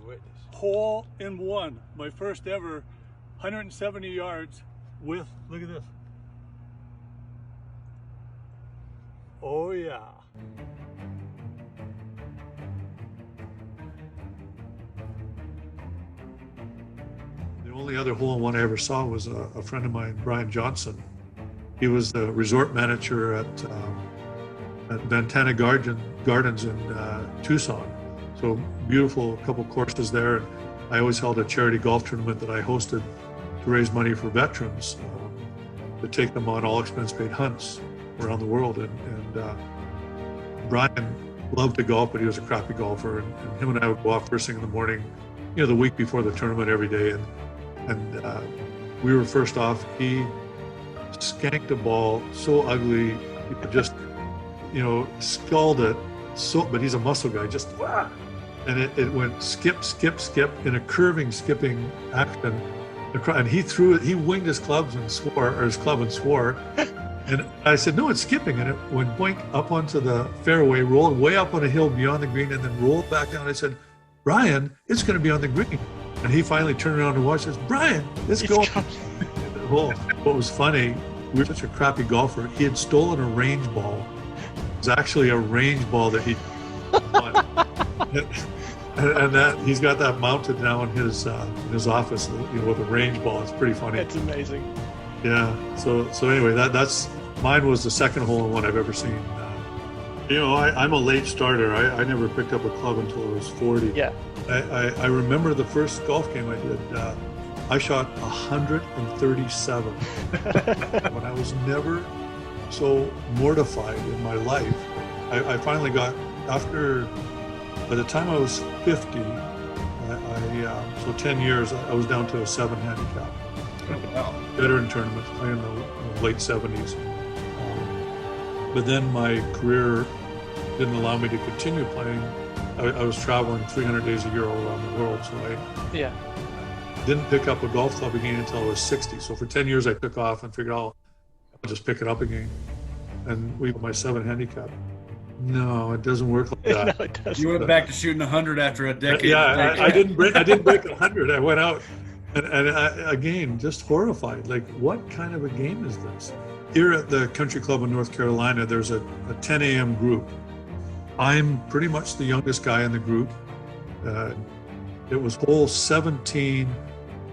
witness. Hole in one, my first ever 170 yards with, look at this. Oh yeah. The only other hole-in-one I ever saw was a friend of mine, Brian Johnson. He was the resort manager at Ventana Gardens in Tucson. So beautiful couple courses there. I always held a charity golf tournament that I hosted to raise money for veterans, to take them on all expense paid hunts around the world. And Brian loved to golf, but he was a crappy golfer. And him and I would go off first thing in the morning, you know, the week before the tournament every day. And we were first off. He skanked a ball so ugly, you could just, you know, sculled it. So, but he's a muscle guy, just, and it went skip, skip, skip in a curving, skipping action. And he threw it, he winged his club and swore. And I said, no, it's skipping. And it went boink up onto the fairway, rolled way up on a hill beyond the green, and then rolled back down. I said, Brian, it's going to be on the green. And he finally turned around and watched. Says, Brian, it's going. What was funny, we were such a crappy golfer. He had stolen a range ball. It was actually a range ball that he won. And that he's got that mounted now in his office, you know, with a range ball. It's pretty funny. It's amazing. Yeah. So anyway, that's mine was the second hole-in-one I've ever seen. You know, I'm a late starter. I never picked up a club until I was 40. Yeah. I remember the first golf game I did. I shot 137 when I was never so mortified in my life. I finally got, by the time I was 50, so 10 years, I was down to a 7 handicap. Oh, wow. Veteran tournaments, playing in the late 70s. But then my career didn't allow me to continue playing. I was traveling 300 days a year all around the world, so I didn't pick up a golf club again until I was 60. So for 10 years I took off and figured, I'll just pick it up again. And we put my 7 handicap. No, it doesn't work like that. No, it doesn't. You went back to shooting 100 after a decade. Yeah, I didn't break 100. I went out and I, again, just horrified. Like, what kind of a game is this? Here at the country club in North Carolina, there's a 10 a.m. group. I'm pretty much the youngest guy in the group. It was hole 17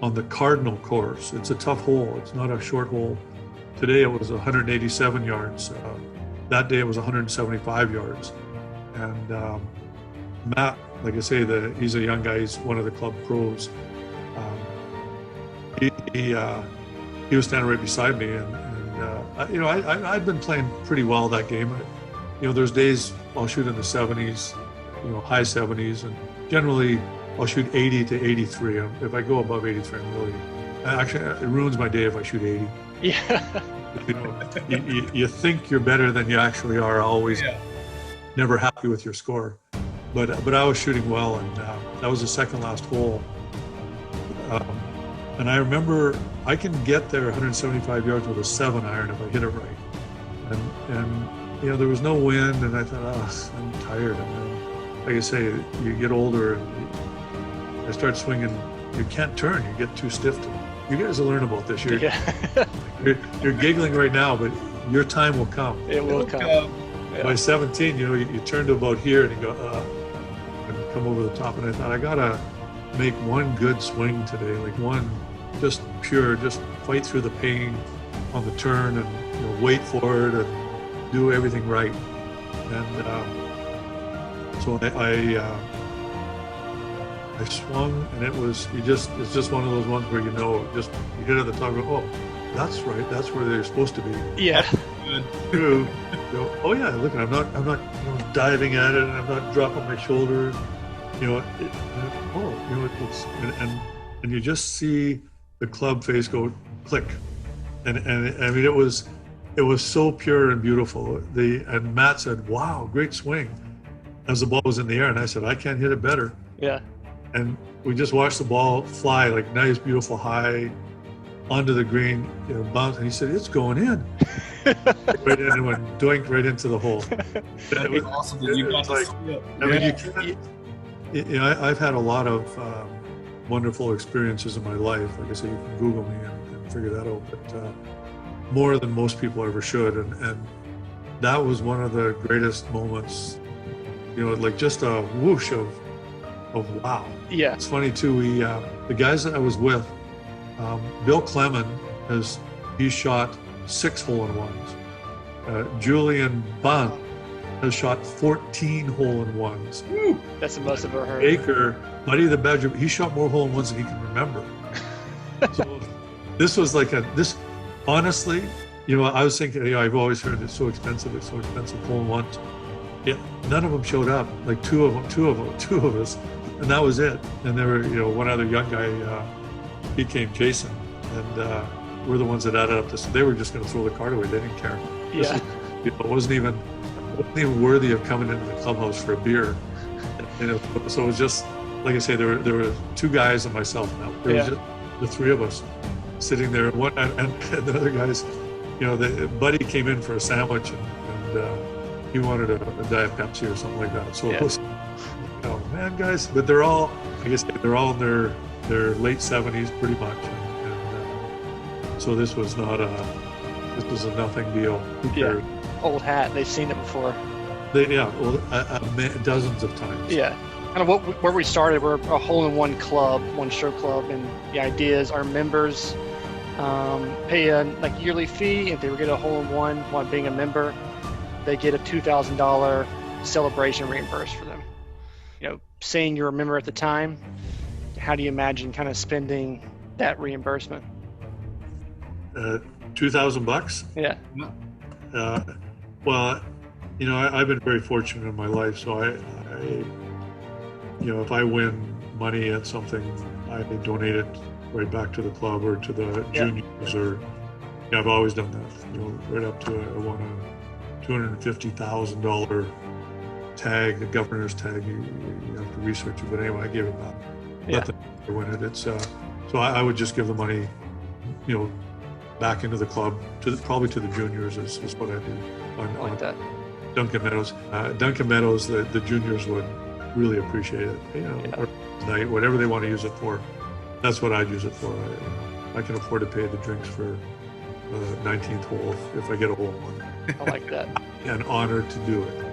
on the Cardinal course. It's a tough hole. It's not a short hole. Today it was 187 yards. That day it was 175 yards. And Matt, like I say, he's a young guy. He's one of the club pros. He was standing right beside me, and you know, I'd been playing pretty well that game. You know, there's days I'll shoot in the 70s, you know, high 70s, and generally I'll shoot 80 to 83. If I go above 83, I'm really, actually, it ruins my day if I shoot 80. Yeah. You know, you think you're better than you actually are. Always, never happy with your score. But I was shooting well, and that was the second last hole. And I remember I can get there 175 yards with a 7-iron if I hit it right. And you know, there was no wind, and I thought, I'm tired. And then, like I say, you get older, and I start swinging. You can't turn. You get too stiff to it. You guys will learn about this. You're giggling right now, but your time will come. It will come. By 17, you know, you turn to about here, and you go, and come over the top. And I thought, I gotta make one good swing today, like one just pure, just fight through the pain on the turn, and you know, wait for it, and do everything right. And so I swung, and it's just one of those ones where, you know, just you hit at the top and go, oh, that's right, that's where they're supposed to be. Yeah. True. Go, oh yeah, look, I'm not you know, diving at it, and I'm not dropping my shoulder. You know, it's and you just see the club face go click, and I mean, it was so pure and beautiful. And Matt said, "Wow, great swing," as the ball was in the air, and I said, "I can't hit it better." Yeah. And we just watched the ball fly, like nice, beautiful high onto the green, you know, bounce, and he said, "It's going in." Right in, and went doink right into the hole. That was awesome that you got to see it. I mean, you can't. I've had a lot of wonderful experiences in my life. Like I said, you can Google me and figure that out, but more than most people ever should. And that was one of the greatest moments, like just a whoosh of wow. Yeah. It's funny too, the guys that I was with, Bill Clement he shot 6 hole-in-ones. Julian Bunn has shot 14 hole-in-ones. That's the most I've ever heard. Baker, Buddy the Badger, he shot more hole-in-ones than he can remember. So this was honestly, I was thinking, I've always heard it's so expensive hole-in-ones. Yeah, none of them showed up, like two of us, and that was it. And there were, one other young guy, he came Jason, and we're the ones that added up this. They were just going to throw the card away. They didn't care. Yeah. It wasn't even worthy of coming into the clubhouse for a beer. So it was just, like I say, there were 2 guys and myself now. There was just the 3 of us sitting there. And the other guys, Buddy came in for a sandwich and he wanted a Diet Pepsi or something like that. So it was, oh man, guys, but they're all, I guess they're all in their late 70s pretty much. So this was a nothing deal. Who cared? Old hat. They've seen it before. Dozens of times. Yeah. Kind of where we started, we're a hole-in-one club, one show club, and the idea is our members pay a yearly fee. If they were get a hole-in-one while being a member, they get a $2,000 celebration reimbursed for them. Saying you're a member at the time, how do you imagine kind of spending that reimbursement? $2,000? Yeah. Well, I've been very fortunate in my life, so I if I win money at something, I donate it right back to the club or to the juniors, or I've always done that. Right up to I won a $250,000 tag, the governor's tag. You have to research it, but anyway, I gave it back. Let them win it. It's so I would just give the money, back into the club, probably to the juniors is what I do. I like that. Duncan Meadows. The juniors would really appreciate it. Or night, whatever they want to use it for. That's what I'd use it for. I can afford to pay the drinks for the 19th hole if I get a hole in one. I like that. And honored to do it.